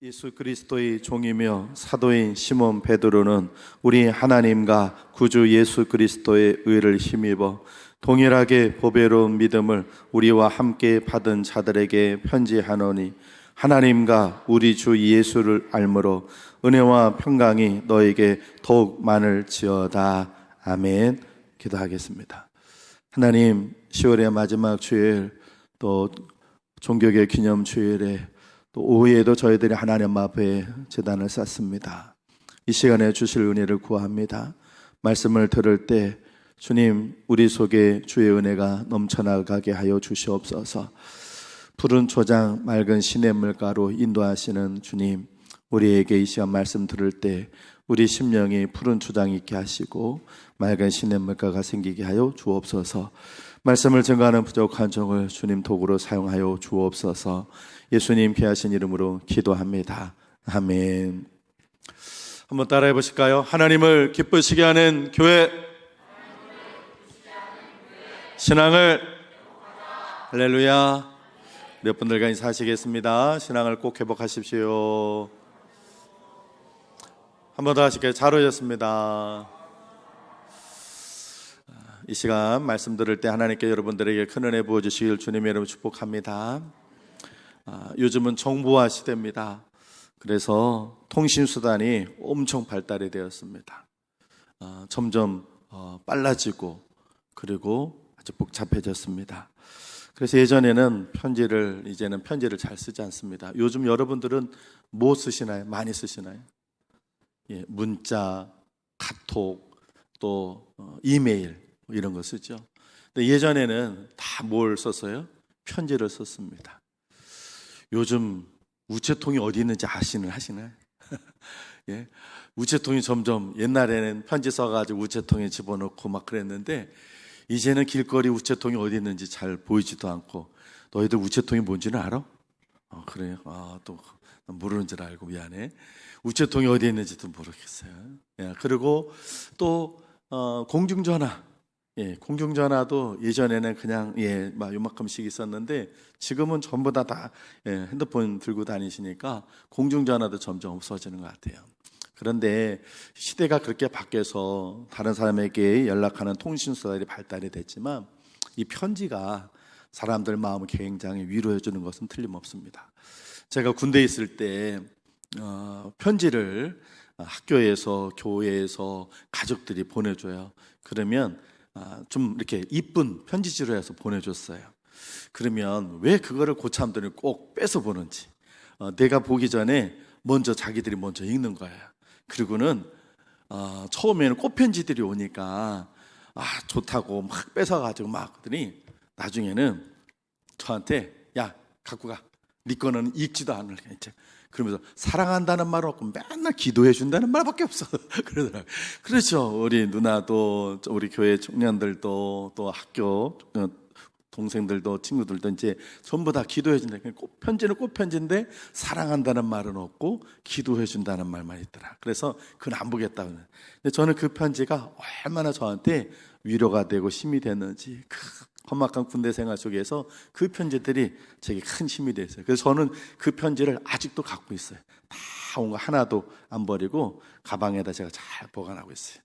예수 그리스도의 종이며 사도인 시몬 베드로는 우리 하나님과 구주 예수 그리스도의 의를 힘입어 동일하게 보배로운 믿음을 우리와 함께 받은 자들에게 편지하노니, 하나님과 우리 주 예수를 알므로 은혜와 평강이 너에게 더욱 많을지어다. 아멘. 기도하겠습니다. 하나님, 10월의 마지막 주일, 또 종교계 기념 주일에 또 오후에도 저희들이 하나님 앞에 제단을 쌓습니다. 이 시간에 주실 은혜를 구합니다. 말씀을 들을 때 주님, 우리 속에 주의 은혜가 넘쳐나가게 하여 주시옵소서. 푸른 초장 맑은 시냇물가로 인도하시는 주님, 우리에게 이 시간 말씀 들을 때 우리 심령이 푸른 초장이 있게 하시고 맑은 시냇물가가 생기게 하여 주옵소서. 말씀을 증거하는 부족한 종을 주님 도구로 사용하여 주옵소서. 예수님 귀하신 이름으로 기도합니다. 아멘. 한번 따라해 보실까요? 하나님을 기쁘시게 하는 교회, 신앙을, 할렐루야. 몇 분들과 인사하시겠습니다. 신앙을 꼭 회복하십시오. 한 번 더 하실게요. 잘 오셨습니다. 이 시간 말씀 들을 때 하나님께 여러분들에게 큰 은혜 부어주시길 주님의 이름으로 축복합니다. 요즘은 정보화 시대입니다. 그래서 통신수단이 엄청 발달이 되었습니다. 점점 빨라지고 그리고 아주 복잡해졌습니다. 그래서 예전에는 이제는 편지를 잘 쓰지 않습니다. 요즘 여러분들은 뭐 쓰시나요? 많이 쓰시나요? 예, 문자, 카톡, 또 이메일 이런 거 쓰죠. 근데 예전에는 다 뭘 썼어요? 편지를 썼습니다. 요즘 우체통이 어디 있는지 하시나요? 예, 우체통이 점점, 옛날에는 편지 써가지고 우체통에 집어넣고 막 그랬는데 이제는 길거리 우체통이 어디 있는지 잘 보이지도 않고. 너희들 우체통이 뭔지는 알아? 그래요? 또 모르는 줄 알고 미안해. 우체통이 어디 있는지도 모르겠어요. 예, 그리고 또 공중전화. 예, 공중전화도 예전에는 그냥 막 요만큼씩 있었는데 지금은 전부 다 핸드폰 들고 다니시니까 공중전화도 점점 없어지는 것 같아요. 그런데 시대가 그렇게 바뀌어서 다른 사람에게 연락하는 통신수단이 발달이 됐지만 이 편지가 사람들 마음을 굉장히 위로해 주는 것은 틀림없습니다. 제가 군대에 있을 때 편지를 학교에서, 교회에서 가족들이 보내줘요. 그러면 좀 이렇게 이쁜 편지지로 해서 보내줬어요. 그러면 왜 그거를 고참들이 꼭 뺏어 보는지, 내가 보기 전에 자기들이 먼저 읽는 거예요. 그리고는 처음에는 꽃편지들이 오니까 좋다고 막 뺏어가지고 막 하더니 나중에는 저한테 야, 갖고 가. 네 거는 읽지도 않을 이제. 그러면서 사랑한다는 말 없고 맨날 기도해 준다는 말밖에 없어. 그러더라고요. 그렇죠. 우리 누나도, 우리 교회 청년들도, 또 학교 동생들도, 친구들도 이제 전부 다 기도해 준다. 편지는 꽃편지인데 사랑한다는 말은 없고 기도해 준다는 말만 있더라. 그래서 그건 안 보겠다. 근데 저는 그 편지가 얼마나 저한테 위로가 되고 힘이 됐는지, 험악한 군대 생활 속에서 그 편지들이 제게 큰 힘이 됐어요. 그래서 저는 그 편지를 아직도 갖고 있어요. 다 온 거 하나도 안 버리고 가방에다 제가 잘 보관하고 있어요.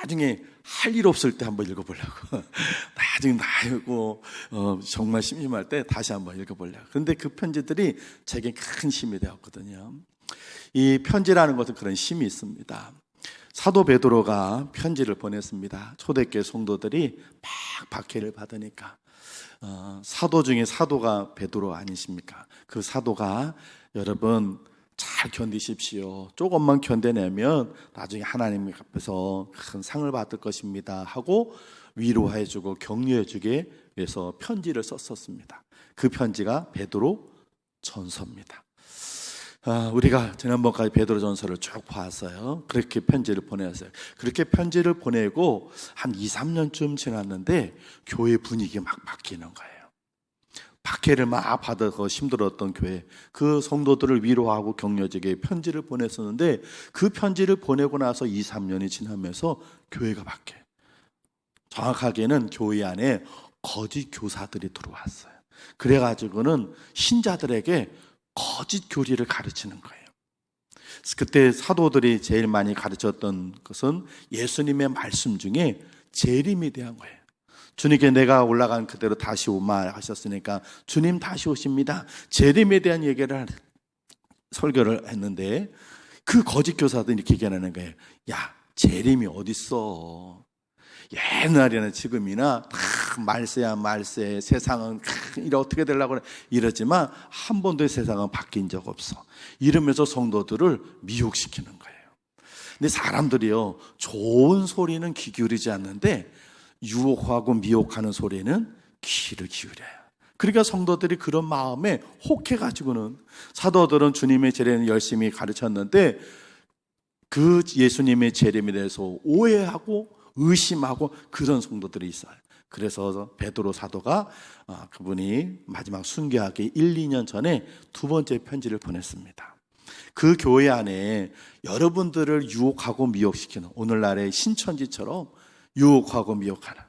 나중에 할 일 없을 때 한번 읽어보려고. 나중에 정말 심심할 때 다시 한번 읽어보려고. 그런데 그 편지들이 제게 큰 힘이 되었거든요. 이 편지라는 것은 그런 힘이 있습니다. 사도 베드로가 편지를 보냈습니다. 초대교회 성도들이 막 박해를 받으니까 사도 중에 사도가 베드로 아니십니까? 그 사도가 여러분 잘 견디십시오. 조금만 견뎌내면 나중에 하나님 앞에서 큰 상을 받을 것입니다 하고 위로해주고 격려해주기 위해서 편지를 썼었습니다. 그 편지가 베드로 전서입니다. 우리가 지난번까지 베드로전서를 쭉 봤어요. 그렇게 편지를 보냈어요. 그렇게 편지를 보내고 한 2, 3년쯤 지났는데 교회 분위기가 막 바뀌는 거예요. 박해를 막 받아서 힘들었던 교회, 그 성도들을 위로하고 격려주게 편지를 보냈었는데 그 편지를 보내고 나서 2, 3년이 지나면서 교회가 바뀌어요. 정확하게는 교회 안에 거짓 교사들이 들어왔어요. 그래가지고는 신자들에게 거짓 교리를 가르치는 거예요. 그때 사도들이 제일 많이 가르쳤던 것은 예수님의 말씀 중에 재림에 대한 거예요. 주님께 내가 올라간 그대로 다시 오마 하셨으니까 주님 다시 오십니다. 재림에 대한 얘기를 설교를 했는데 그 거짓 교사들이 이렇게 얘기하는 거예요. 야, 재림이 어딨어. 옛날에는 지금이나 다 말세야 말세, 세상은 이래 어떻게 되려고 그래 이러지만 한 번도 세상은 바뀐 적 없어. 이러면서 성도들을 미혹시키는 거예요. 근데 사람들이요, 좋은 소리는 귀 기울이지 않는데 유혹하고 미혹하는 소리는 귀를 기울여요. 그러니까 성도들이 그런 마음에 혹해가지고는, 사도들은 주님의 재림을 열심히 가르쳤는데 그 예수님의 재림에 대해서 오해하고 의심하고 그런 성도들이 있어요. 그래서 베드로 사도가 그분이 마지막 순교하기 1, 2년 전에 두 번째 편지를 보냈습니다. 그 교회 안에 여러분들을 유혹하고 미혹시키는, 오늘날의 신천지처럼 유혹하고 미혹하는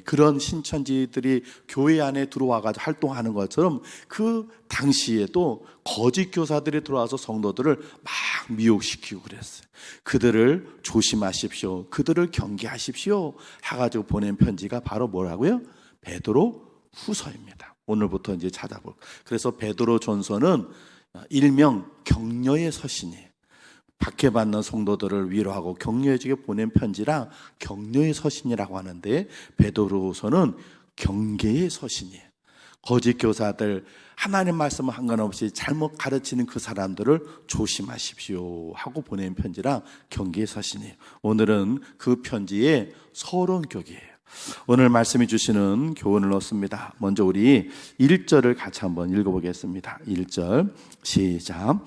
그런 신천지들이 교회 안에 들어와가지고 활동하는 것처럼 그 당시에도 거짓 교사들이 들어와서 성도들을 막 미혹시키고 그랬어요. 그들을 조심하십시오, 그들을 경계하십시오 해가지고 보낸 편지가 바로 뭐라고요? 베드로 후서입니다. 오늘부터 이제 찾아볼. 그래서 베드로 전서는 일명 격려의 서신이에요. 박해받는 성도들을 위로하고 격려해주게 보낸 편지라 격려의 서신이라고 하는데, 베드로후서는 경계의 서신이에요. 거짓 교사들, 하나님 말씀을 상관없이 잘못 가르치는 그 사람들을 조심하십시오 하고 보낸 편지라 경계의 서신이에요. 오늘은 그 편지의 서론격이에요. 오늘 말씀해 주시는 교훈을 얻습니다. 먼저 우리 1절을 같이 한번 읽어보겠습니다. 1절 시작.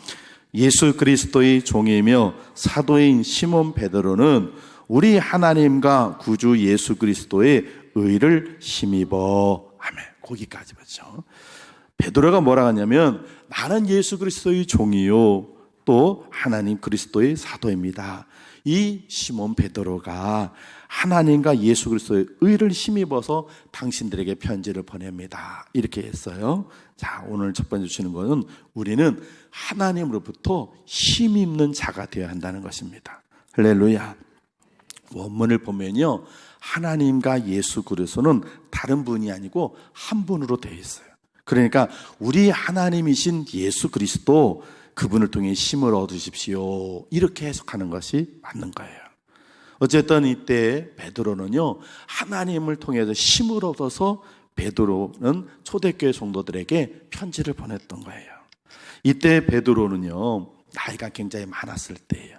예수 그리스도의 종이며 사도인 시몬 베드로는 우리 하나님과 구주 예수 그리스도의 의를 힘입어. 아멘. 거기까지 봤죠. 베드로가 뭐라 하냐면 나는 예수 그리스도의 종이요 또 하나님 그리스도의 사도입니다. 이 시몬 베드로가 하나님과 예수 그리스도의 의를 힘입어서 당신들에게 편지를 보냅니다. 이렇게 했어요. 자, 오늘 첫 번째 주시는 것은 우리는 하나님으로부터 힘입는 자가 되어야 한다는 것입니다. 할렐루야. 원문을 보면요, 하나님과 예수 그리스도는 다른 분이 아니고 한 분으로 되어 있어요. 그러니까 우리 하나님이신 예수 그리스도, 그분을 통해 힘을 얻으십시오, 이렇게 해석하는 것이 맞는 거예요. 어쨌든 이때 베드로는요, 하나님을 통해서 힘을 얻어서 베드로는 초대교회 성도들에게 편지를 보냈던 거예요. 이때 베드로는요, 나이가 굉장히 많았을 때예요.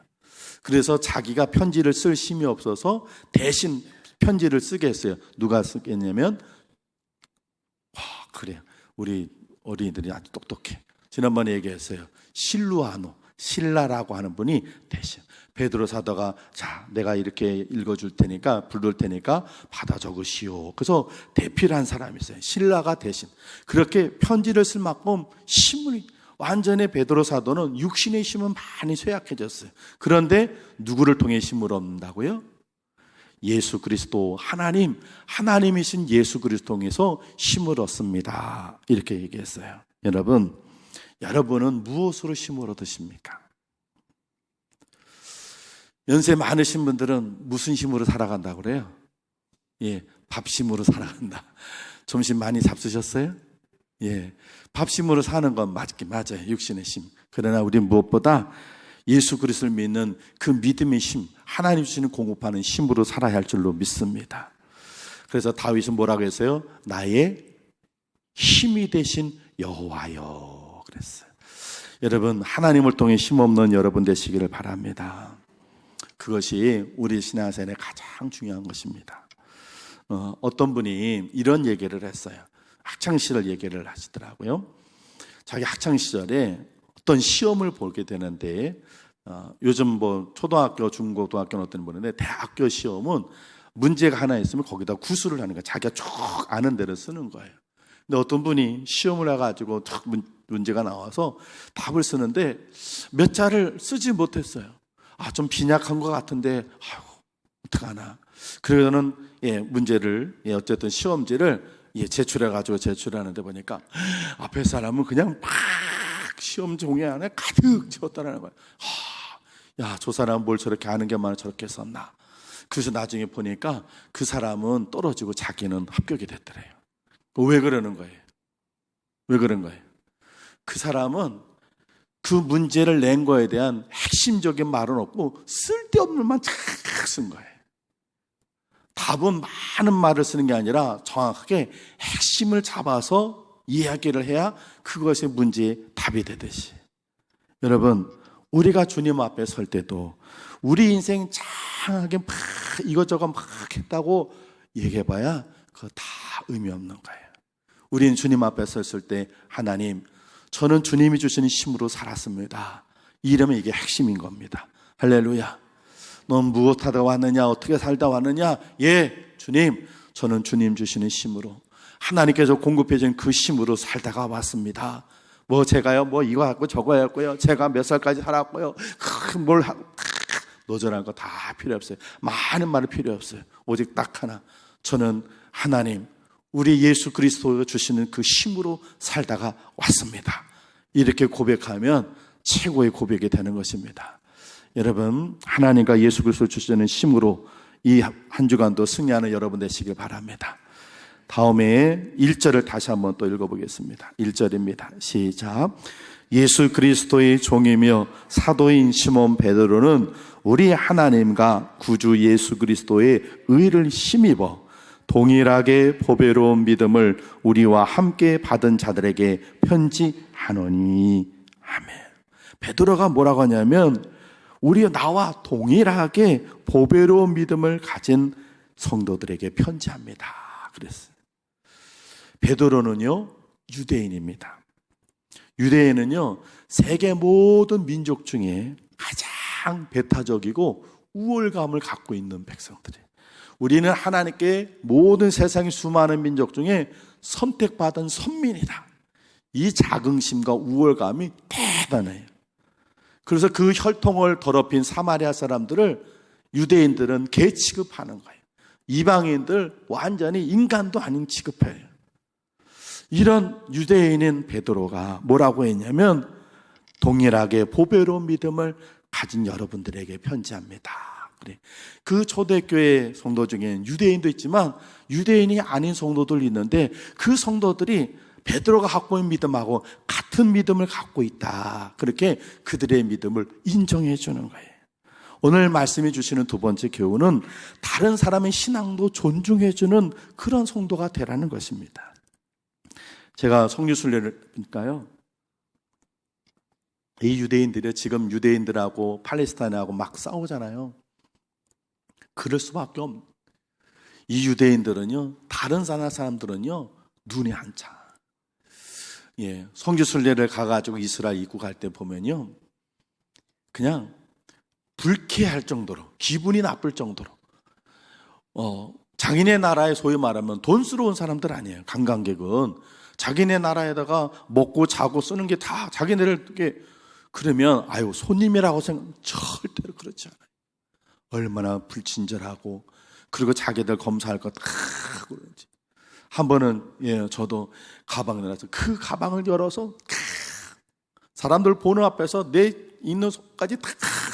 그래서 자기가 편지를 쓸 힘이 없어서 대신 편지를 쓰게 했어요. 누가 쓰겠냐면, 그래요. 우리 어린이들이 아주 똑똑해. 지난번에 얘기했어요. 실루아노, 신라라고 하는 분이 대신 베드로 사도가, 자, 내가 이렇게 읽어줄 테니까, 부를 테니까 받아 적으시오. 그래서 대필한 사람이 있어요. 신라가 대신 그렇게 편지를 쓸 만큼 힘을, 완전히 베드로 사도는 육신의 힘은 많이 쇠약해졌어요. 그런데 누구를 통해 힘을 얻는다고요? 예수 그리스도, 하나님이신 예수 그리스도 통해서 힘을 얻습니다. 이렇게 얘기했어요. 여러분은 무엇으로 힘을 얻으십니까? 연세 많으신 분들은 무슨 힘으로 살아간다고 그래요? 밥심으로 살아간다. 점심 많이 잡수셨어요? 밥심으로 사는 건 맞긴 맞아요. 육신의 힘. 그러나 우리는 무엇보다 예수 그리스도를 믿는 그 믿음의 힘, 하나님 주시는 공급하는 힘으로 살아야 할 줄로 믿습니다. 그래서 다윗은 뭐라고 했어요? 나의 힘이 되신 여호와여 그랬어요. 여러분, 하나님을 통해 힘없는 여러분 되시기를 바랍니다. 그것이 우리 신앙생활에 가장 중요한 것입니다. 어떤 분이 이런 얘기를 했어요. 학창시절 얘기를 하시더라고요. 자기 학창시절에 어떤 시험을 보게 되는데, 요즘 뭐 초등학교, 중고등학교는 어떤 보는데, 대학교 시험은 문제가 하나 있으면 거기다 구술을 하는 거예요. 자기가 쭉 아는 대로 쓰는 거예요. 근데 어떤 분이 시험을 해가지고 탁 문제가 나와서 답을 쓰는데 몇 자를 쓰지 못했어요. 좀 빈약한 것 같은데, 어떡하나. 그러고는 문제를, 어쨌든 시험지를 제출해가지고 제출하는데 보니까 앞에 사람은 그냥 막 시험 종이 안에 가득 채웠다는 거예요. 야, 저 사람은 뭘 저렇게 아는 게 많아 저렇게 썼나. 그래서 나중에 보니까 그 사람은 떨어지고 자기는 합격이 됐더래요. 왜 그러는 거예요? 왜 그런 거예요? 그 사람은 그 문제를 낸 거에 대한 핵심적인 말은 없고 쓸데없는 말만 착 쓴 거예요. 답은 많은 말을 쓰는 게 아니라 정확하게 핵심을 잡아서 이야기를 해야 그것의 문제의 답이 되듯이. 여러분, 우리가 주님 앞에 설 때도 우리 인생 장하게 막 이것저것 막 했다고 얘기해봐야 그거 다 의미 없는 거예요. 우리는 주님 앞에 섰을 때 하나님, 저는 주님이 주시는 힘으로 살았습니다. 이러면 이게 핵심인 겁니다. 할렐루야. 넌 무엇하다 왔느냐, 어떻게 살다 왔느냐? 예, 주님, 저는 주님 주시는 힘으로, 하나님께서 공급해 주신 그 힘으로 살다가 왔습니다. 뭐 제가요, 뭐 이거 했고 저거 했고요, 제가 몇 살까지 살았고요, 뭘 하고, 노전한 거 다 필요 없어요. 많은 말이 필요 없어요. 오직 딱 하나, 저는 하나님, 우리 예수 그리스도가 주시는 그 힘으로 살다가 왔습니다. 이렇게 고백하면 최고의 고백이 되는 것입니다. 여러분, 하나님과 예수 그리스도 주시는 힘으로 이 한 주간도 승리하는 여러분 되시길 바랍니다. 다음에 1절을 다시 한번 또 읽어보겠습니다. 1절입니다. 시작. 예수 그리스도의 종이며 사도인 시몬 베드로는 우리 하나님과 구주 예수 그리스도의 의를 힘입어 동일하게 보배로운 믿음을 우리와 함께 받은 자들에게 편지하노니. 아멘. 베드로가 뭐라고 하냐면, 우리 나와 동일하게 보배로운 믿음을 가진 성도들에게 편지합니다. 그랬어요. 베드로는요, 유대인입니다. 유대인은요, 세계 모든 민족 중에 가장 배타적이고 우월감을 갖고 있는 백성들이에요. 우리는 하나님께 모든 세상의 수많은 민족 중에 선택받은 선민이다. 이 자긍심과 우월감이 대단해요. 그래서 그 혈통을 더럽힌 사마리아 사람들을 유대인들은 개 취급하는 거예요. 이방인들 완전히 인간도 아닌 취급해요. 이런 유대인인 베드로가 뭐라고 했냐면, 동일하게 보배로운 믿음을 가진 여러분들에게 편지합니다. 그래. 그 초대교회 성도 중에는 유대인도 있지만 유대인이 아닌 성도들 있는데, 그 성도들이 베드로가 갖고 있는 믿음하고 같은 믿음을 갖고 있다. 그렇게 그들의 믿음을 인정해 주는 거예요. 오늘 말씀해 주시는 두 번째 교훈은 다른 사람의 신앙도 존중해 주는 그런 성도가 되라는 것입니다. 제가 성교순례를 보니까요, 이 유대인들이 지금 유대인들하고 팔레스타인하고 막 싸우잖아요. 그럴 수밖에 없는. 이 유대인들은요, 다른 나라 사람들은요, 눈이 안 차. 예, 성교순례를 가가지고 이스라엘 입국할 때 보면요, 그냥 불쾌할 정도로, 기분이 나쁠 정도로, 자기네 나라에 소위 말하면 돈스러운 사람들 아니에요. 관광객은 자기네 나라에다가 먹고 자고 쓰는 게 다 자기네를 이렇게, 그러면 아유 손님이라고 생각, 절대로 그렇지 않아요. 얼마나 불친절하고, 그리고 자기들 검사할 거 다 그런지. 한 번은, 예, 저도 가방을 내놔서 그 가방을 열어서 사람들 보는 앞에서 내 있는 속까지 다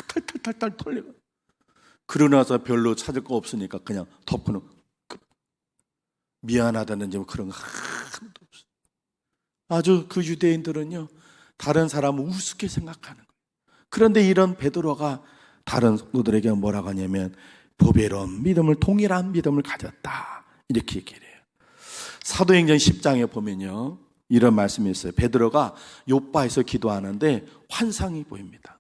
탈탈탈탈 털리고, 그러고 나서 별로 찾을 거 없으니까 그냥 덮고는 미안하다는 점, 그런 거 하나도 없어요. 아주 그 유대인들은요, 다른 사람을 우습게 생각하는 거예요. 그런데 이런 베드로가 다른 성도들에게 뭐라고 하냐면, 보배로운 믿음을, 동일한 믿음을 가졌다. 이렇게 얘기를 해요. 사도행전 10장에 보면요, 이런 말씀이 있어요. 베드로가 요바에서 기도하는데 환상이 보입니다.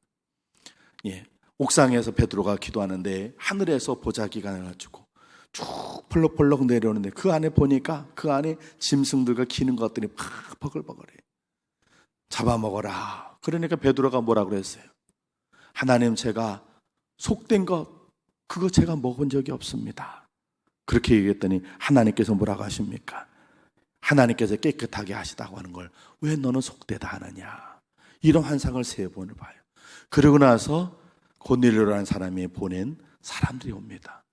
예, 옥상에서 베드로가 기도하는데 하늘에서 보자기가 나가지고 쭉 펄럭펄럭 내려오는데, 그 안에 보니까 그 안에 짐승들과 기는 것들이 막 버글버글해요. 잡아먹어라. 그러니까 베드로가 뭐라고 그랬어요? 하나님, 제가 속된 것, 그거 제가 먹은 적이 없습니다. 그렇게 얘기했더니 하나님께서 뭐라고 하십니까? 하나님께서 깨끗하게 하시다고 하는 걸 왜 너는 속되다 하느냐. 이런 환상을 3번을 봐요. 그러고 나서 고넬료라는 사람이 보낸 사람들이 옵니다.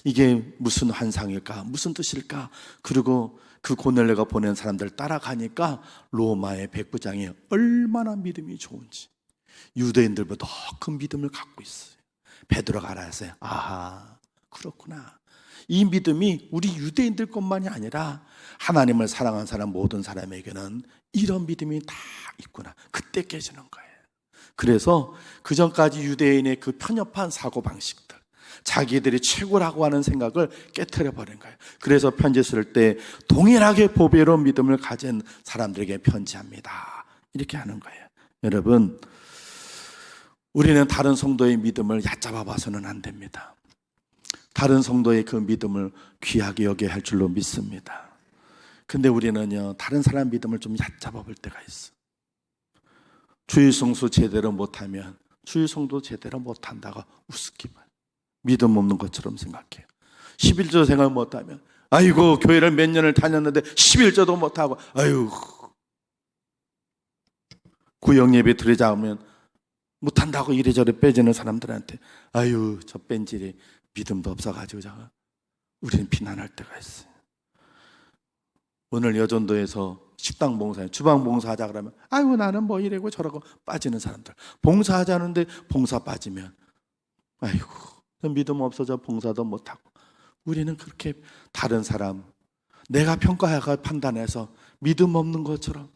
이게 무슨 환상일까? 무슨 뜻일까? 그리고 그 고넬료가 보낸 사람들 따라가니까 로마의 백부장이 얼마나 믿음이 좋은지 유대인들보다 더 큰 믿음을 갖고 있어요. 베드로가 알았어요. 아하, 그렇구나. 이 믿음이 우리 유대인들 것만이 아니라 하나님을 사랑하는 사람 모든 사람에게는 이런 믿음이 다 있구나. 그때 깨지는 거예요. 그래서 그전까지 유대인의 그 편협한 사고방식들, 자기들이 최고라고 하는 생각을 깨트려 버린 거예요. 그래서 편지 쓸 때 동일하게 보배로운 믿음을 가진 사람들에게 편지합니다. 이렇게 하는 거예요. 여러분, 우리는 다른 성도의 믿음을 얕잡아 봐서는 안 됩니다. 다른 성도의 그 믿음을 귀하게 여겨야 할 줄로 믿습니다. 근데 우리는요, 다른 사람 믿음을 좀 얕잡아 볼 때가 있어. 주일성수 제대로 못하면 주일성도 제대로 못한다고 우습게 봐요. 믿음 없는 것처럼 생각해요. 11조 생활 못하면 아이고, 교회를 몇 년을 다녔는데 11조도 못하고, 아유, 구역예배 드리자 하면 못한다고 이래저래 빼지는 사람들한테 아유, 저 뺀질이 믿음도 없어가지고 우리는 비난할 때가 있어요. 오늘 여전도에서 식당 봉사, 주방 봉사하자 그러면 아유, 나는 뭐 이래고 저러고 빠지는 사람들. 봉사하자는데 봉사 빠지면 아이고, 믿음 없어져 봉사도 못하고. 우리는 그렇게 다른 사람, 내가 평가하고 판단해서 믿음 없는 것처럼,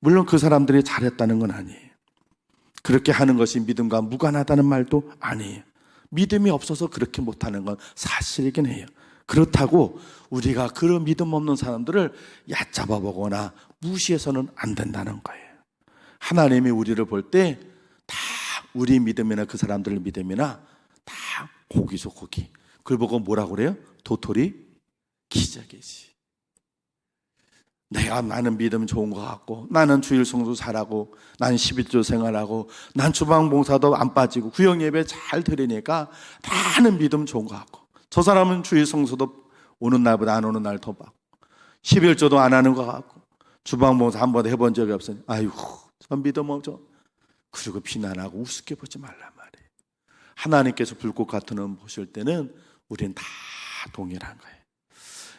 물론 그 사람들이 잘했다는 건 아니에요. 그렇게 하는 것이 믿음과 무관하다는 말도 아니에요. 믿음이 없어서 그렇게 못하는 건 사실이긴 해요. 그렇다고 우리가 그런 믿음 없는 사람들을 얕잡아 보거나 무시해서는 안 된다는 거예요. 하나님이 우리를 볼 때 다 우리 믿음이나 그 사람들의 믿음이나 다 고기 속 고기. 그걸 보고 뭐라고 그래요? 도토리 기적이지. 나는 믿음 좋은 것 같고, 나는 주일 성수 잘하고, 난 11조 생활하고, 난 주방 봉사도 안 빠지고, 구역 예배 잘 드리니까 나는 믿음 좋은 것 같고, 저 사람은 주일 성수도 오는 날보다 안 오는 날 더 받고, 11조도 안 하는 것 같고, 주방 봉사 한 번 해본 적이 없으니, 아이고, 저 믿음 없죠. 그리고 비난하고 우습게 보지 말란 말이에요. 하나님께서 불꽃 같은 눈 보실 때는 우리는 다 동일한 거예요.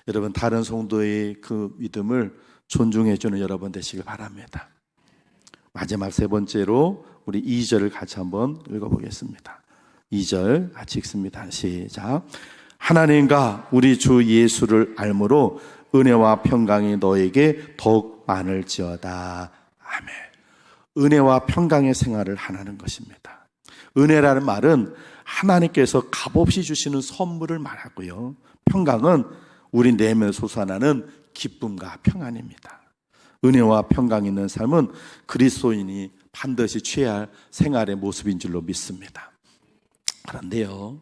여러분, 다른 성도의 그 믿음을 존중해주는 여러분 되시길 바랍니다. 마지막 세 번째로 우리 2절을 같이 한번 읽어보겠습니다. 2절 같이 읽습니다. 시작. 하나님과 우리 주 예수를 알므로 은혜와 평강이 너에게 더욱 많을지어다. 아멘. 은혜와 평강의 생활을 하라는 것입니다. 은혜라는 말은 하나님께서 값없이 주시는 선물을 말하고요, 평강은 우리 내면에 솟아나는 기쁨과 평안입니다. 은혜와 평강이 있는 삶은 그리스도인이 반드시 취해야 할 생활의 모습인 줄로 믿습니다. 그런데요,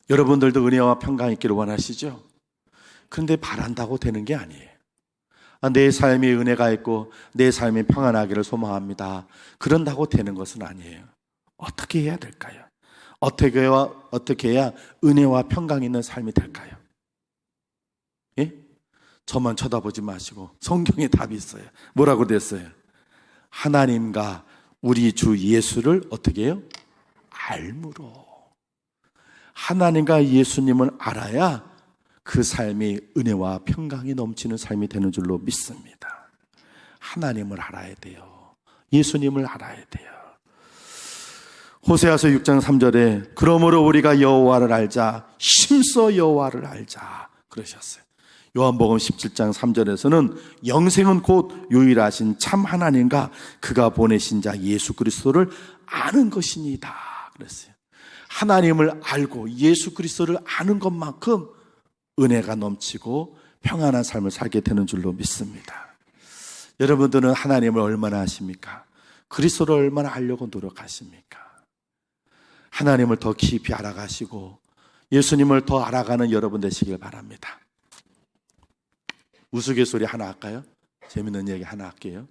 여러분들도 은혜와 평강이 있기를 원하시죠? 그런데 바란다고 되는 게 아니에요. 내 삶에 은혜가 있고 내 삶이 평안하기를 소망합니다. 그런다고 되는 것은 아니에요. 어떻게 해야 될까요? 어떻게 해야 은혜와 평강이 있는 삶이 될까요? 예? 저만 쳐다보지 마시고 성경에 답이 있어요. 뭐라고 됐어요? 하나님과 우리 주 예수를 어떻게 해요? 알므로. 하나님과 예수님을 알아야 그 삶이 은혜와 평강이 넘치는 삶이 되는 줄로 믿습니다. 하나님을 알아야 돼요. 예수님을 알아야 돼요. 호세아서 6장 3절에 그러므로 우리가 여호와를 알자, 힘써 여호와를 알자 그러셨어요. 요한복음 17장 3절에서는 영생은 곧 유일하신 참 하나님과 그가 보내신 자 예수 그리스도를 아는 것이니이다 그랬어요. 하나님을 알고 예수 그리스도를 아는 것만큼 은혜가 넘치고 평안한 삶을 살게 되는 줄로 믿습니다. 여러분들은 하나님을 얼마나 아십니까? 그리스도를 얼마나 알려고 노력하십니까? 하나님을 더 깊이 알아가시고 예수님을 더 알아가는 여러분 되시길 바랍니다. 우스갯소리 하나 할까요? 재밌는 얘기 하나 할게요.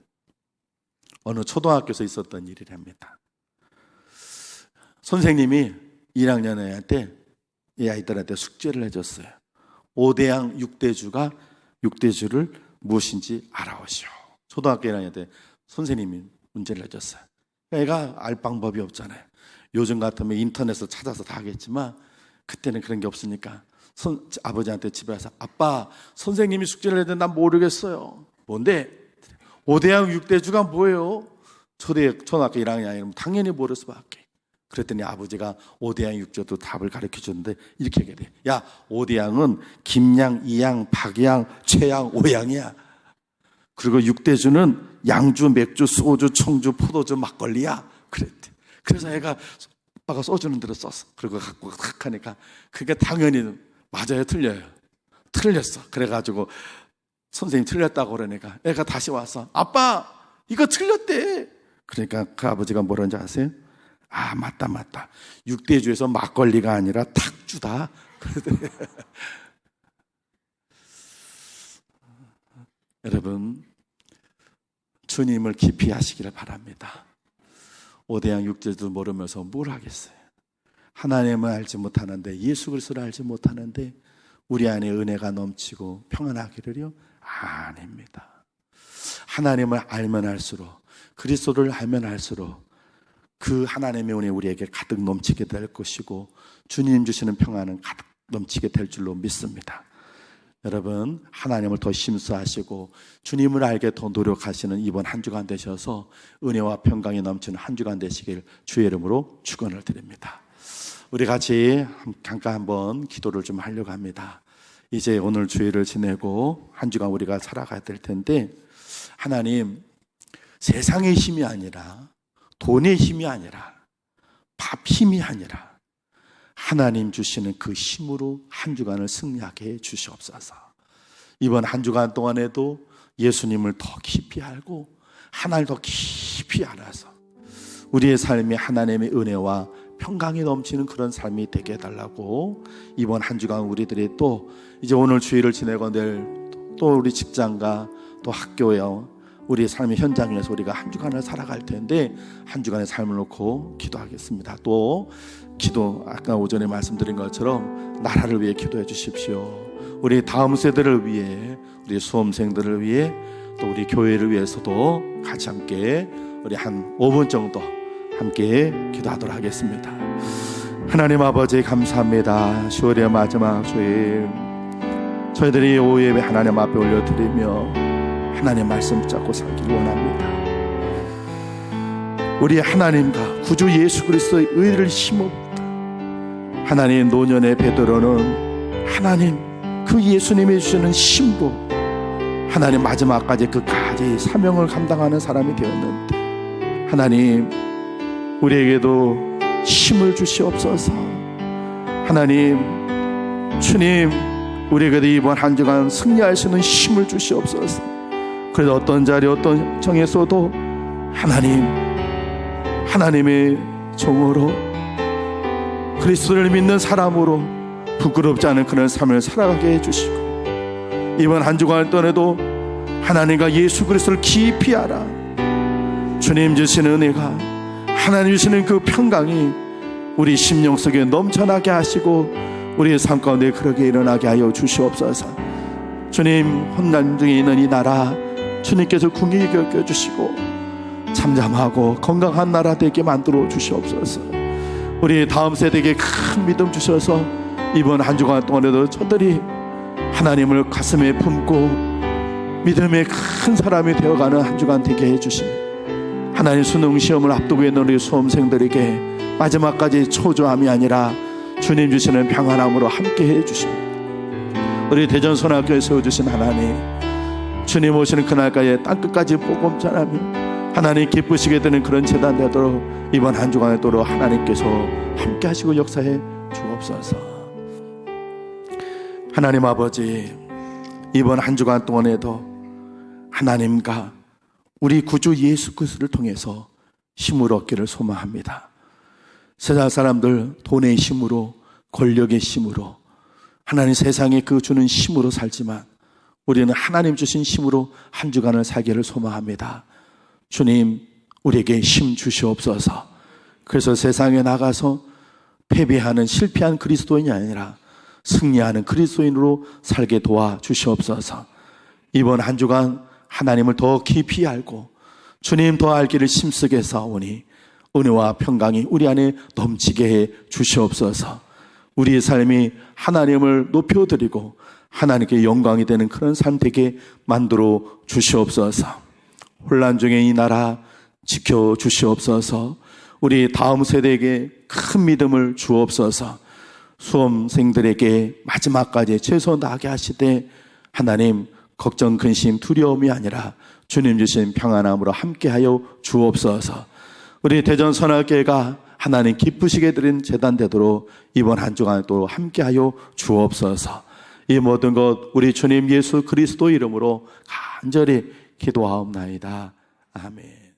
어느 초등학교에서 있었던 일이랍니다. 선생님이 1학년에 할 때 이 아이들한테 숙제를 해줬어요. 5대양 6대주가 6대주를 무엇인지 알아오시오. 초등학교 1학년 때 선생님이 문제를 해줬어요. 애가 알 방법이 없잖아요. 요즘 같으면 인터넷에서 찾아서 다 하겠지만 그때는 그런 게 없으니까 아버지한테 집에 와서 아빠, 선생님이 숙제를 했는데 난 모르겠어요. 뭔데? 5대양 6대주가 뭐예요? 초등학교 1학년 아니면 당연히 모를 수밖에. 그랬더니 아버지가 5대양 6대도 답을 가르쳐 줬는데 이렇게 얘기해. 야, 5대양은 김양, 이양, 박양, 최양, 오양이야. 그리고 6대주는 양주, 맥주, 소주, 청주, 포도주, 막걸리야. 그랬대. 그래서 애가 아빠가 소주는 들어 썼어. 그리고 갖고 탁 하니까 그게 당연히 맞아요, 틀려요? 틀렸어. 그래가지고 선생님 틀렸다고 그러니까 애가 다시 와서 아빠 이거 틀렸대. 그러니까 그 아버지가 뭐라는지 아세요? 아, 맞다. 6대주에서 막걸리가 아니라 탁주다. 여러분, 주님을 깊이 아시기를 바랍니다. 5대양 6대도 모르면서 뭘 하겠어요? 하나님을 알지 못하는데, 예수 그리스도를 알지 못하는데 우리 안에 은혜가 넘치고 평안하기를요? 아닙니다. 하나님을 알면 알수록, 그리스도를 알면 알수록 그 하나님의 은혜 우리에게 가득 넘치게 될 것이고 주님 주시는 평안은 가득 넘치게 될 줄로 믿습니다. 여러분, 하나님을 더 심수하시고 주님을 알게 더 노력하시는 이번 한 주간 되셔서 은혜와 평강이 넘치는 한 주간 되시길 주의 이름으로 축원을 드립니다. 우리 같이 잠깐 한번 기도를 좀 하려고 합니다. 이제 오늘 주일을 지내고 한 주간 우리가 살아가야 될 텐데, 하나님, 세상의 힘이 아니라, 돈의 힘이 아니라, 밥 힘이 아니라 하나님 주시는 그 힘으로 한 주간을 승리하게 해 주시옵소서. 이번 한 주간 동안에도 예수님을 더 깊이 알고 하나님을 더 깊이 알아서 우리의 삶이 하나님의 은혜와 평강이 넘치는 그런 삶이 되게 해달라고, 이번 한 주간 우리들이 또 이제 오늘 주일을 지내고 내일 또 우리 직장과 또 학교에 우리 삶의 현장에서 우리가 한 주간을 살아갈 텐데 한 주간의 삶을 놓고 기도하겠습니다. 또 기도, 아까 오전에 말씀드린 것처럼 나라를 위해 기도해 주십시오. 우리 다음 세대를 위해, 우리 수험생들을 위해, 또 우리 교회를 위해서도 같이 함께 우리 한 5분 정도 함께 기도하도록 하겠습니다. 하나님 아버지, 감사합니다. 10월의 마지막 주일, 저희들이 오후 예배 하나님 앞에 올려드리며 하나님 말씀 붙잡고 살기를 원합니다. 우리 하나님과 구주 예수 그리스도의 의를 힘입니다. 하나님, 노년의 베드로는 하나님 그 예수님이 주시는 힘으로 하나님 마지막까지 끝까지 사명을 감당하는 사람이 되었는데, 하나님 우리에게도 힘을 주시옵소서. 하나님, 주님 우리에게도 이번 한 주간 승리할 수 있는 힘을 주시옵소서. 그래서 어떤 자리, 어떤 정에서도 하나님의 종으로, 그리스도를 믿는 사람으로 부끄럽지 않은 그런 삶을 살아가게 해주시고, 이번 한 주간을 떠나도 하나님과 예수 그리스도를 깊이 알아 주님 주시는 은혜가, 하나님 주시는 그 평강이 우리 심령 속에 넘쳐나게 하시고 우리의 삶 가운데 그렇게 일어나게 하여 주시옵소서. 주님, 혼란 중에 있는 이 나라 주님께서 궁히 여겨주시고 잠잠하고 건강한 나라 되게 만들어 주시옵소서. 우리 다음 세대에게 큰 믿음 주셔서 이번 한 주간 동안에도 저들이 하나님을 가슴에 품고 믿음의 큰 사람이 되어가는 한 주간 되게 해주시며, 하나님 수능 시험을 앞두고 있는 우리 수험생들에게 마지막까지 초조함이 아니라 주님 주시는 평안함으로 함께 해주시며, 우리 대전선학교에 세워주신 하나님, 주님 오시는 그날까지 땅끝까지 복음 전하며 하나님 기쁘시게 되는 그런 재단 되도록 이번 한 주간에 도록 하나님께서 함께 하시고 역사해 주옵소서. 하나님 아버지, 이번 한 주간 동안에도 하나님과 우리 구주 예수 그리스도를 통해서 힘을 얻기를 소망합니다. 세상 사람들 돈의 힘으로, 권력의 힘으로, 하나님 세상에 그 주는 힘으로 살지만 우리는 하나님 주신 힘으로 한 주간을 살기를 소망합니다. 주님, 우리에게 힘 주시옵소서. 그래서 세상에 나가서 패배하는, 실패한 그리스도인이 아니라 승리하는 그리스도인으로 살게 도와주시옵소서. 이번 한 주간 하나님을 더 깊이 알고 주님 더 알기를 힘쓰게 싸우니 은혜와 평강이 우리 안에 넘치게 해 주시옵소서. 우리의 삶이 하나님을 높여드리고 하나님께 영광이 되는 그런 삶 되게 만들어 주시옵소서. 혼란 중에 이 나라 지켜주시옵소서. 우리 다음 세대에게 큰 믿음을 주옵소서. 수험생들에게 마지막까지 최선 다하게 하시되 하나님 걱정, 근심, 두려움이 아니라 주님 주신 평안함으로 함께하여 주옵소서. 우리 대전 선악교회가 하나님 기쁘시게 드린 제단 되도록 이번 한 주간도 함께하여 주옵소서. 이 모든 것 우리 주님 예수 그리스도 이름으로 간절히 기도하옵나이다. 아멘.